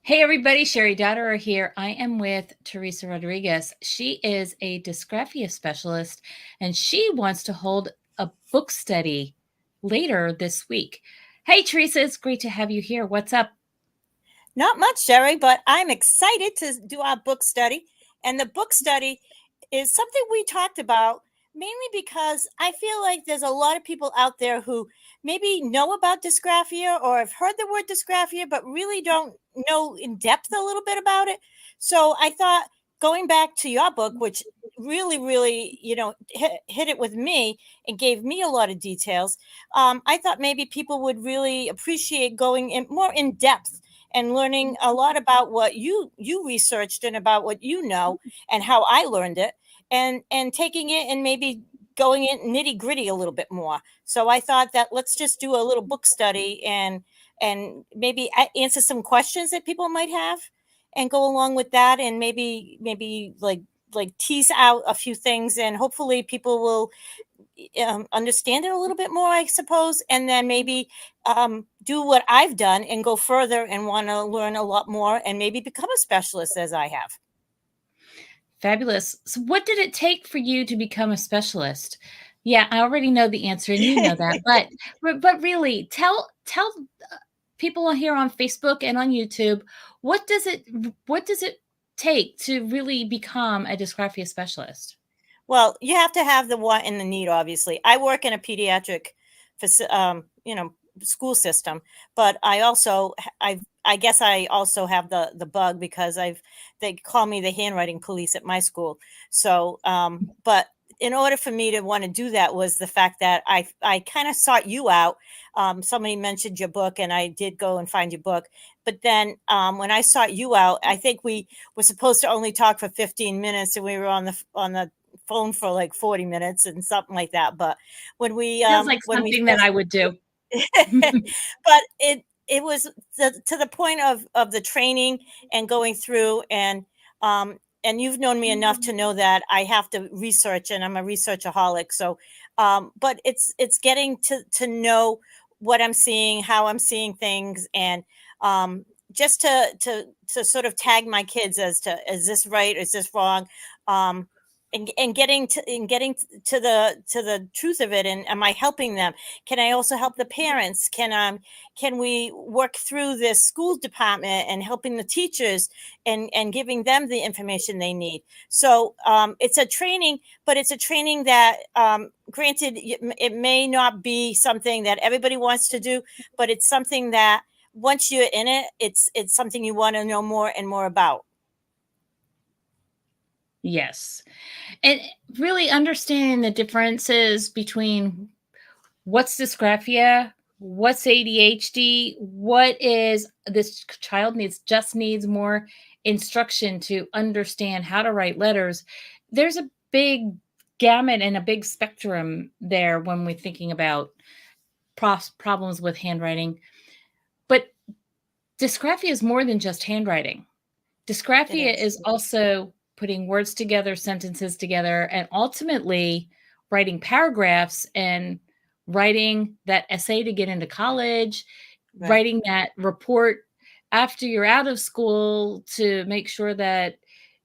Hey everybody, Sherry Dotterer here. I am with Teresa Rodriguez. She is a dysgraphia specialist and she wants to hold a book study later this week. Hey Teresa, it's great to have you here. What's up? Not much, Jerry, but I'm excited to do our book study. And the book study is something we talked about mainly because I feel like there's a lot of people out there who maybe know about dysgraphia or have heard the word dysgraphia, but really don't know in depth a little bit about it. So I thought going back to your book, which really, hit it with me and gave me a lot of details. I thought maybe people would really appreciate going in more in depth and learning a lot about what you researched and about what you know and how I learned it and taking it and maybe going in nitty gritty a little bit more. So I thought that let's just do a little book study and maybe answer some questions that people might have and go along with that and maybe like tease out a few things and hopefully people will understand it a little bit more, I suppose, and then maybe do what I've done and go further and want to learn a lot more and maybe become a specialist as I have. Fabulous. So what did it take for you to become a specialist? Yeah, I already know the answer and you know that, but really tell people here on Facebook and on YouTube, what does it take to really become a dysgraphia specialist? Well, you have to have the want and the need, obviously. I work in a pediatric, school system, but I guess I also have the bug because they call me the handwriting police at my school. So, but in order for me to want to do that was the fact that I kind of sought you out. Somebody mentioned your book, and I did go and find your book. But then when I sought you out, I think we were supposed to only talk for 15 minutes, and we were on the phone for like 40 minutes and something like that. But Sounds like when we something that first I would do. but it was to the point of the training and going through and you've known me enough to know that I have to research and I'm a researchaholic. So but it's getting to know what I'm seeing, how I'm seeing things, and just to sort of tag my kids as to is this right, is this wrong, um and getting to the truth of it, and am I helping them? Can I also help the parents? Can we work through this school department and helping the teachers and giving them the information they need? So it's a training, but it's a training that granted it may not be something that everybody wants to do, but it's something that once you're in it, it's something you want to know more and more about. Yes. And really understanding the differences between what's dysgraphia, what's ADHD, what is this child needs more instruction to understand how to write letters. There's a big gamut and a big spectrum there when we're thinking about problems with handwriting. But dysgraphia is more than just handwriting. It Dysgraphia is. is also putting words together, sentences together, and ultimately writing paragraphs and writing that essay to get into college, Right. writing that report after you're out of school to make sure that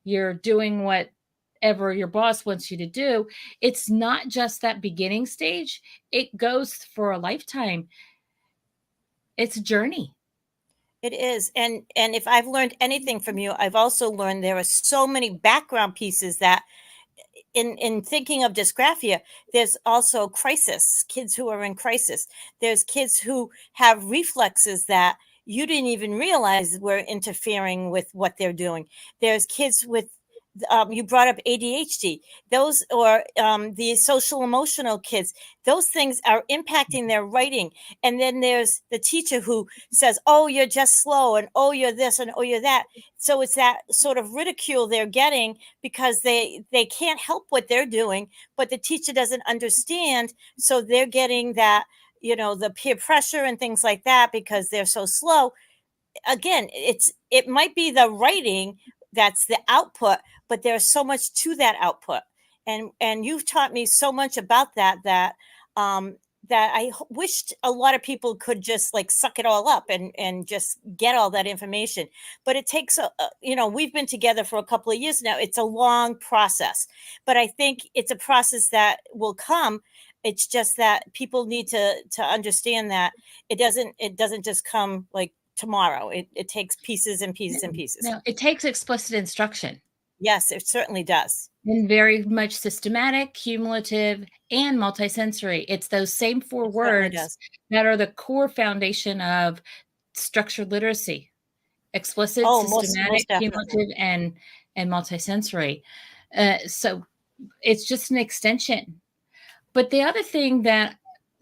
you're doing whatever your boss wants you to do. It's not just that beginning stage, it goes for a lifetime. It's a journey. It is. And if I've learned anything from you, I've also learned there are so many background pieces that in thinking of dysgraphia, there's also crisis, kids who are in crisis. There's kids who have reflexes that you didn't even realize were interfering with what they're doing. There's kids with you brought up ADHD, those or the social emotional kids, those things are impacting their writing. And then there's the teacher who says, oh, you're just slow, and oh, you're this, and oh, you're that. So it's that sort of ridicule they're getting because they can't help what they're doing, but the teacher doesn't understand. So they're getting that, the peer pressure and things like that because they're so slow. Again, it might be the writing that's the output, but there's so much to that output. And you've taught me so much about that wished a lot of people could just like suck it all up and just get all that information. But it takes we've been together for a couple of years now. It's a long process, but I think it's a process that will come. It's just that people need to understand that it doesn't just come like tomorrow. It takes pieces and pieces and pieces. No, it takes explicit instruction. Yes, it certainly does. And very much systematic, cumulative, and multisensory. It's those same four It certainly words does. that are the core foundation of structured literacy: explicit, Oh, most systematic, definitely. cumulative, and multisensory. So it's just an extension. But the other thing that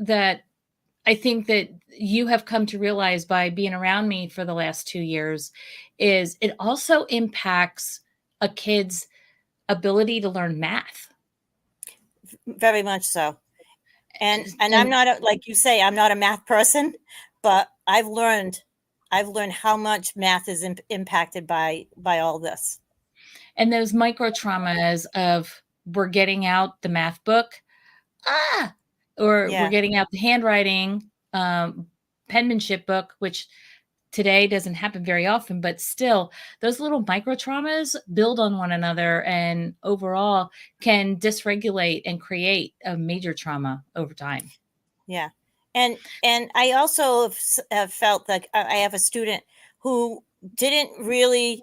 I think that you have come to realize by being around me for the last 2 years is it also impacts a kid's ability to learn math. Very much so. And I'm And not like you say, I'm not a math person, but I've learned how much math is impacted by all this. and those micro traumas of we're getting out the math book, ah, or we're Yeah, getting out the handwriting penmanship book, which today doesn't happen very often, but still those little micro traumas build on one another and overall can dysregulate and create a major trauma over time. yeah. And I also have felt like I have a student who didn't really,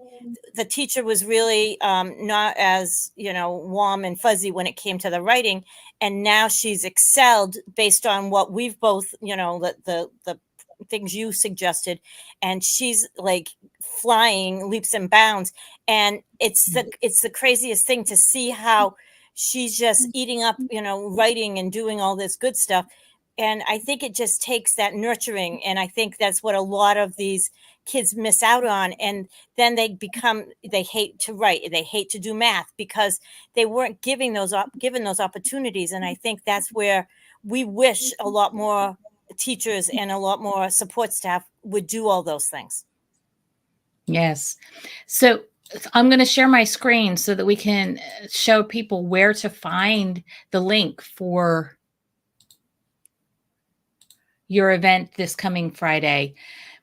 the teacher was really not as warm and fuzzy when it came to the writing, and now she's excelled based on what we've both the things you suggested, and she's like flying leaps and bounds. And it's the craziest thing to see how she's just eating up writing and doing all this good stuff. And I think it just takes that nurturing, and I think that's what a lot of these kids miss out on. And then they hate to write, they hate to do math because they weren't given those opportunities. And I think that's where we wish a lot more teachers and a lot more support staff would do all those things. Yes. So I'm going to share my screen so that we can show people where to find the link for your event this coming Friday.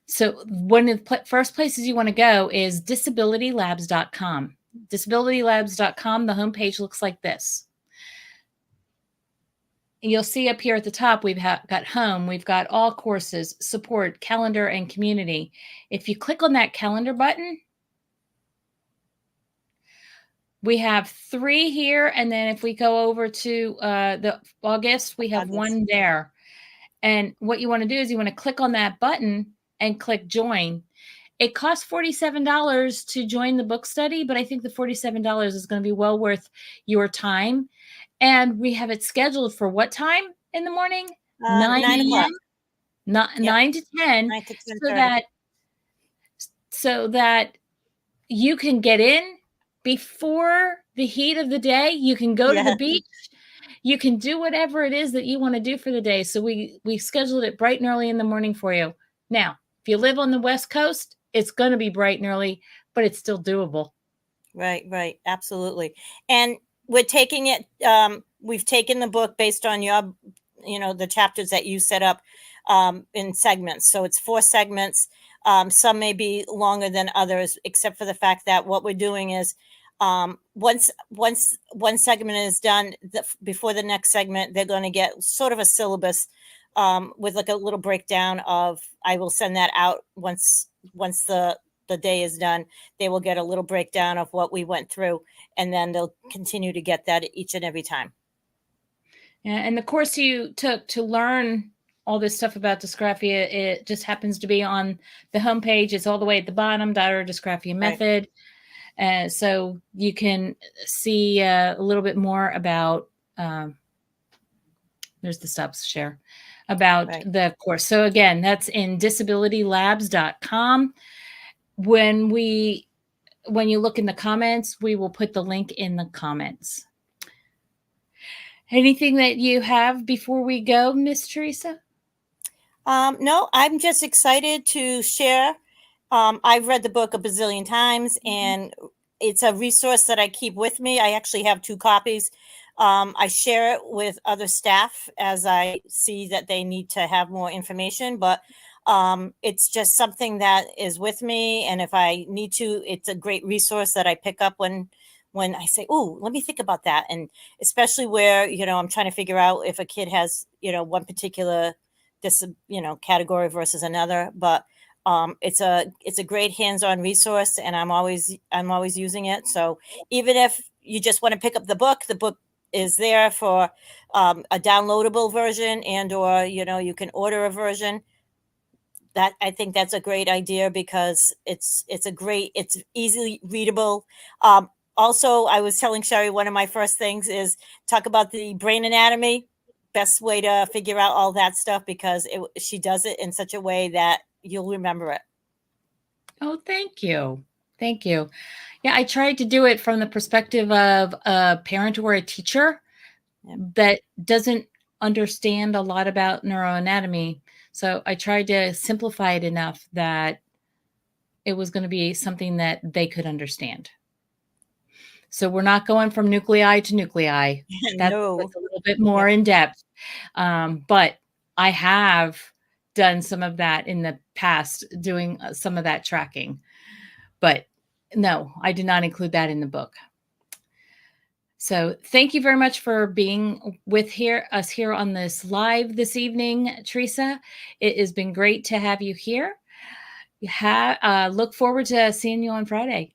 So one of the first places you want to go is disabilitylabs.com. Disabilitylabs.com, the homepage looks like this. And you'll see up here at the top, we've got home, we've got all courses, support, calendar, and community. If you click on that calendar button, we have 3 here. And then if we go over to the August, we have 1 there. And what you want to do is you want to click on that button and click join. It costs $47 to join the book study, but I think the $47 is going to be well worth your time. And we have it scheduled for what time in the morning? 9 9 o'clock. a.m. 9 to 10, 9 to so 10:30. that you can get in before the heat of the day. You can go to the beach. You can do whatever it is that you want to do for the day. So we scheduled it bright and early in the morning for you. Now, if you live on the West Coast, it's going to be bright and early, but it's still doable. Right, absolutely. And we're taking it. We've taken the book based on your, the chapters that you set up in segments. So it's 4 segments. Some may be longer than others, except for the fact that what we're doing is once one segment is done, before the next segment, they're going to get sort of a syllabus with like a little breakdown of. I will send that out once the day is done. They will get a little breakdown of what we went through, and then they'll continue to get that each and every time. Yeah, and the course you took to learn all this stuff about dysgraphia, it just happens to be on the homepage. It's all the way at the bottom, Daughter Dysgraphia Method. So you can see a little bit more about, there's the stops share, about the course. So again, that's in disabilitylabs.com. When you look in the comments, we will put the link in the comments. Anything that you have before we go, Miss Teresa? No, I'm just excited to share. I've read the book a bazillion times, and it's a resource that I keep with me. I actually have 2 copies. I share it with other staff as I see that they need to have more information, but it's just something that is with me. And if I need to, it's a great resource that I pick up when I say, "Oh, let me think about that." And especially where, I'm trying to figure out if a kid has, one particular this, category versus another. But it's a great hands-on resource, and I'm always using it. So even if you just want to pick up the book is there for a downloadable version, and or you can order a version. That I think that's a great idea because it's easily readable. Also, I was telling Sherry, one of my first things is talk about the brain anatomy. Best way to figure out all that stuff, because she does it in such a way that you'll remember it. Oh, thank you. Thank you. Yeah, I tried to do it from the perspective of a parent or a teacher that doesn't understand a lot about neuroanatomy. So I tried to simplify it enough that it was going to be something that they could understand. So we're not going from nuclei to nuclei. That was No. a little bit more in depth. But I have done some of that in the past, doing some of that tracking. But no, I did not include that in the book. So thank you very much for being with us here on this live this evening, Teresa. It has been great to have you here. Look forward to seeing you on Friday.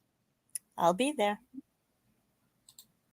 I'll be there.